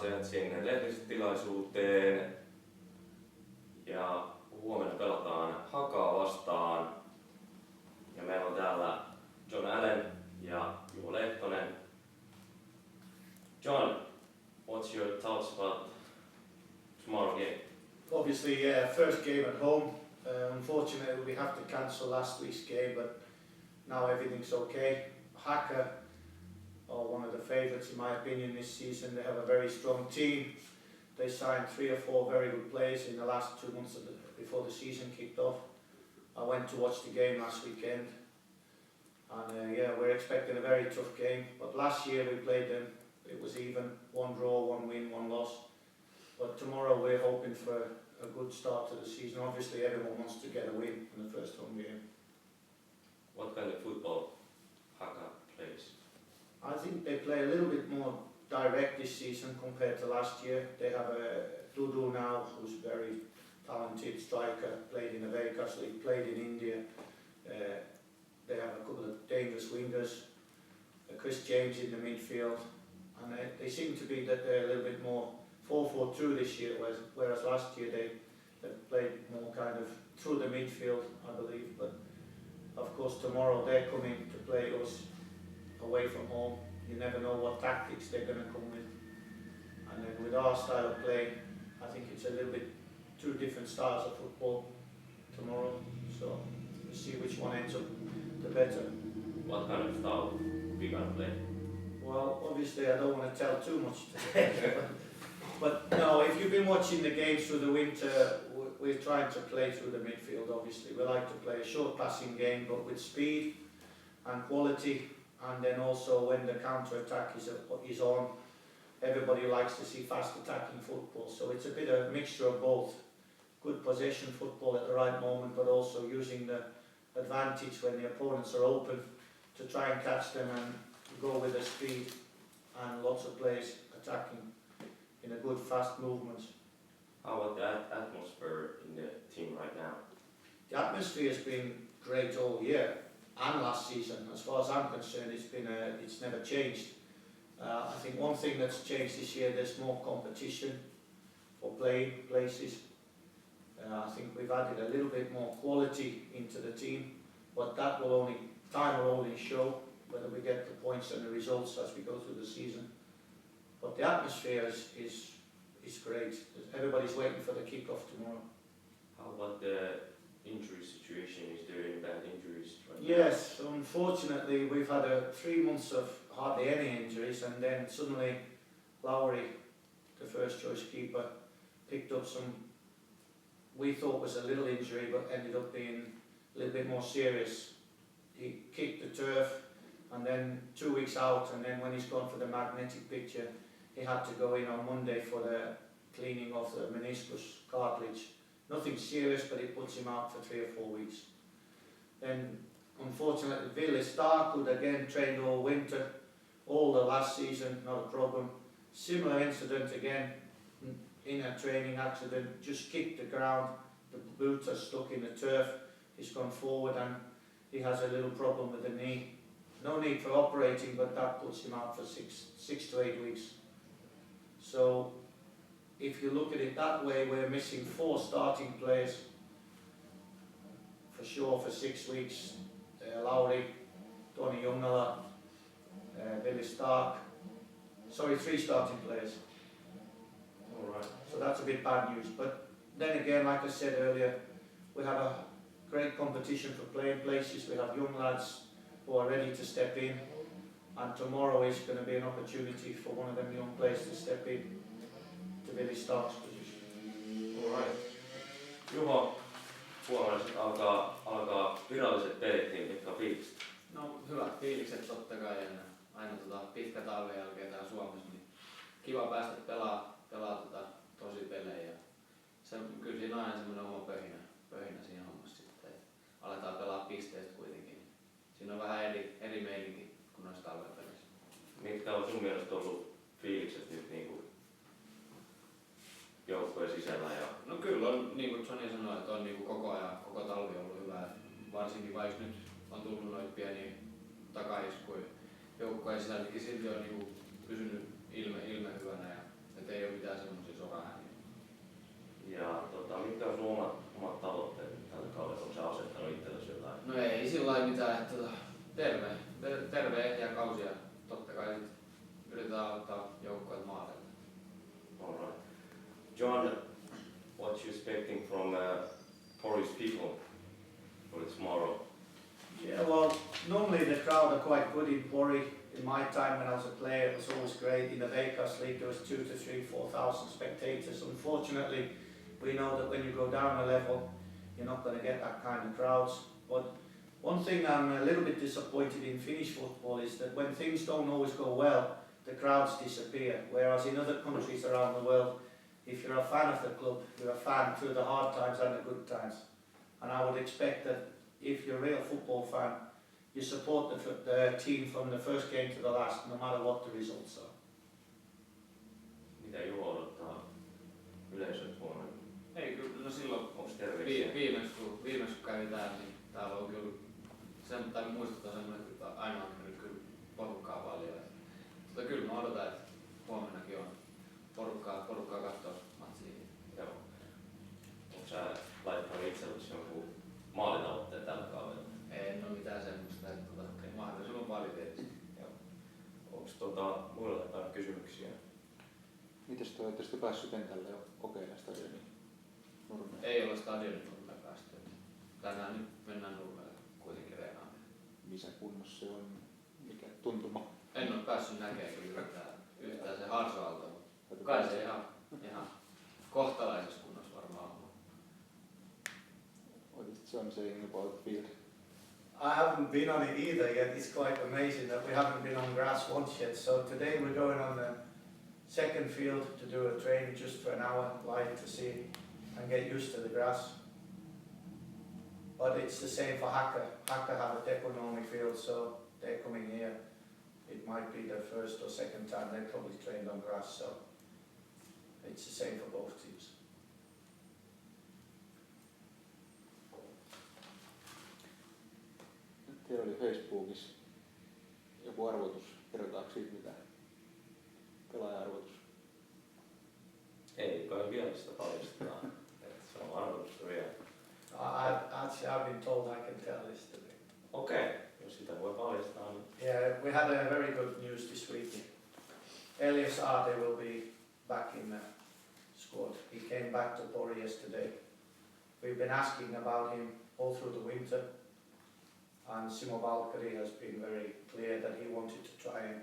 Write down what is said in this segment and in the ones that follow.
Seatsin lehdistötilaisuuteen ja huomenna pelataan Hakaa vastaan. Ja meillä on täällä John Allen ja Juho Lehtonen. John, what's your thoughts about tomorrow game? Obviously, first game at home. Unfortunately, we have to cancel last week's game, but now everything's okay. Haka are one of the favourites in my opinion this season. They have a very strong team. They signed 3 or 4 very good players in the last 2 months before the season kicked off. I went to watch the game last weekend, and we're expecting a very tough game. But last year we played them, it was even, 1 draw, 1 win, 1 loss. But tomorrow we're hoping for a good start to the season. Obviously everyone wants to get a win in the first home game. What kind of football Haka plays? I think they play a little bit more direct this season compared to last year. They have a Dudu now, who's a very talented striker, played in the Vegas League, played in India. They have a couple of dangerous wingers, Chris James in the midfield, and they seem to be that they're a little bit more 4-4-2 this year, whereas last year they played more kind of through the midfield, I believe. But of course tomorrow they're coming to play us away from home. You never know what tactics they're going to come with. And then with our style of play, I think it's a little bit 2 different styles of football tomorrow. So we'll see which one ends up the better. What kind of style we gonna play? Well, obviously I don't want to tell too much today. But no, if you've been watching the games through the winter, we're trying to play through the midfield, obviously. We like to play a short passing game, but with speed and quality, and then also when the counter-attack is on, everybody likes to see fast attacking football. So it's a bit of a mixture of both. Good possession football at the right moment, but also using the advantage when the opponents are open to try and catch them and go with the speed, and lots of players attacking in a good fast movement. How about that atmosphere in the team right now? The atmosphere has been great all year and last season. As far as I'm concerned, it's never changed. I think one thing that's changed this year, there's more competition for playing places. I think we've added a little bit more quality into the team, but time will only show whether we get the points and the results as we go through the season. But the atmosphere is great. Everybody's waiting for the kick-off tomorrow. How about the injury situation? Is there any bad injuries right now? Yes, unfortunately we've had 3 months of hardly any injuries, and then suddenly Lowry, the first choice keeper, picked up some we thought was a little injury but ended up being a little bit more serious. He kicked the turf and then 2 weeks out, and then when he's gone for the magnetic picture, he had to go in on Monday for the cleaning of the meniscus cartilage. Nothing serious, but it puts him out for 3 or 4 weeks. Then unfortunately Ville Stark, who'd again trained all winter, all the last season, not a problem. Similar incident again, in a training accident, just kicked the ground, the boots are stuck in the turf, he's gone forward and he has a little problem with the knee. No need for operating, but that puts him out for 6 to 8 weeks. So if you look at it that way, we're missing 4 starting players for sure for 6 weeks. Lowry, Tony Jungala, Ville Stark, 3 starting players. Alright. So that's a bit bad news. But then again, like I said earlier, we have a great competition for playing places. We have young lads who are ready to step in, and tomorrow is going to be an opportunity for one of them young players to step in to Ville Stark's position. Alright. Juho, huomenna alkaa viralliset pelit, niin mitkä on fiilikset? No hyvät fiilikset totta kai, ja aina pitkä talven jälkeen täällä Suomessa, niin kiva päästä pelaa tosi pelejä. Kyllä siinä on aina semmoinen oma pöhinä siinä hommassa sitten, että aletaan pelaa pisteistä kuitenkin. Siinä on vähän eri meininki kuin noissa talven peleissä. Mitkä on sun mielestä ollut fiilikset nyt niinku joukkojen sisällä? No kyllä on, niin kuin Johnny sanoi, että on niinku koko talvi ollut hyvä. Varsinkin vaikka nyt on tullut noita pieniä takaiskuja joukkojen sisällä, niin silti on niinku pysynyt ilme hyvänä. Et ei Polish people for tomorrow? Yeah, well, normally the crowd are quite good in Pori. In my time when I was a player, it was always great. In the Vegas League, there was 2,000 to 3,000, 4,000 spectators. Unfortunately, we know that when you go down a level, you're not going to get that kind of crowds. But one thing I'm a little bit disappointed in Finnish football is that when things don't always go well, the crowds disappear. Whereas in other countries around the world, if you're a fan of the club, you're a fan through the hard times and the good times. And I would expect that if you're a real football fan, you support the team from the first game to the last, no matter what the results are. Mitä Juho odottaa yleisöt huomenna? Ei kyllä, no silloin Onko terveisiä? viimeksi kun kävi täällä, niin täällä on kyllä sen, tai muistuttaa semmoinen, että aina on mennyt kyllä porukkaa paljon. Mutta kyllä mä odotan, että huomennakin on porukkaa katsoa matsia. Joo. Onko sä laittanut itsellesi jonkun maalitavoitteen tällä kaudella? En ole mitään semmoista, että mahdollisimman paljon tietysti. Onko muilla jotain kysymyksiä? Mites te olette päässyt kentälle jo kokeilemaan stadionin nurmea? Ei ole stadionin nurmelle päästy. Tänään nyt mennään nurmelle kuitenkin reenaamaan. Missä kunnossa se on? Mikä tuntuma? En ole päässyt näkemään yhtään se Harsoalta, mutta kai se ihan kohtalaisessa kunnossa varmaan on. What is John saying about the field? I haven't been on it either yet. It's quite amazing that we haven't been on grass once yet. So today we're going on the second field to do a training just for an hour live to see and get used to the grass. But it's the same for Haka. Haka have a Deconomi field, so they're coming here. It might be their first or second time. They probably trained on grass, so it's the same for both teams. Teillä oli Facebookissa joku arvotus. Kerrotaanko siitä mitään? Pelaaja-arvotus. Ei kai vielä sitä paljastetaan. Se on arvotusta vielä. I've been told I can tell this today. Okei, jos sitä voi paljastaa. Niin... Yeah, we had a very good news this week. Elias Ade will be back in the squad. He came back to Pori yesterday. We've been asking about him all through the winter. And Simo Valkari has been very clear that he wanted to try and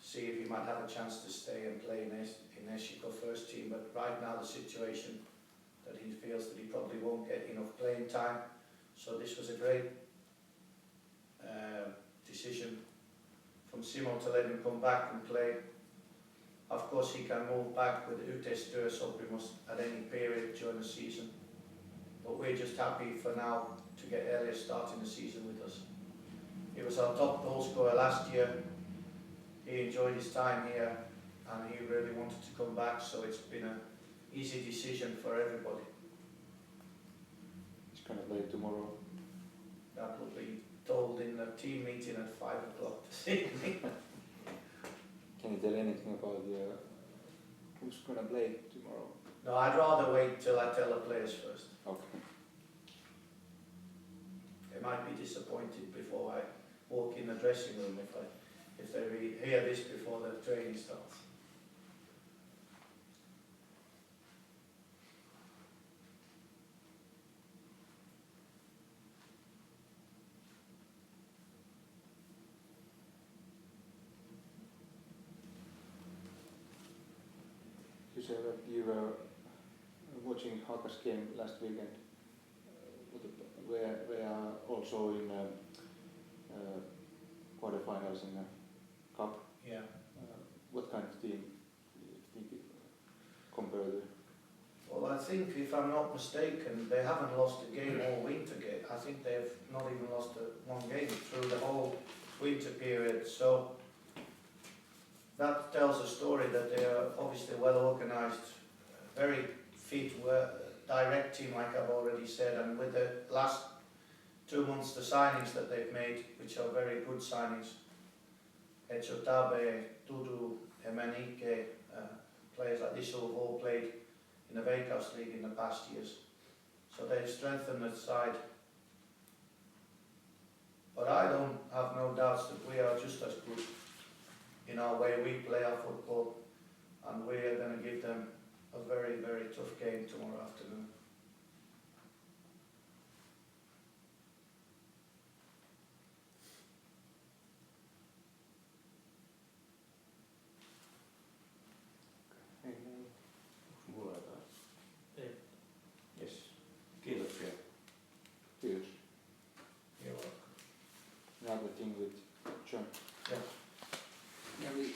see if he might have a chance to stay and play in Eshiko first team. But right now the situation that he feels that he probably won't get enough playing time. So this was a great decision from Simo to let him come back and play. Of course he can move back with yhteistyösopimus at any period during the season. But we're just happy for now to get Elias starting the season with us. He was our top goal scorer last year. He enjoyed his time here and he really wanted to come back, so it's been an easy decision for everybody. He's going to play tomorrow. That will be told in the team meeting at 5 o'clock this evening. Can you tell anything about who's going to play tomorrow? No, I'd rather wait till I tell the players first. Okay. They might be disappointed before I walk in the dressing room if they hear this before the training starts. You said that you were watching Haka's game last weekend. We are also in quarterfinals in the cup. Yeah. What kind of team do you think compared to? Well, I think, if I'm not mistaken, they haven't lost a game all winter. I think they've not even lost one game through the whole winter period. So that tells a story that they are obviously well organised, very fit, direct team, like I've already said. And with the last 2 months, the signings that they've made, which are very good signings, Echotabe, Tudu, Emenike, players like this who have all played in the Veikkaus League in the past years. So they've strengthened the side. But I don't have no doubts that we are just as good in our way we play our football, and we are going to give them a very, very tough game tomorrow afternoon. with John.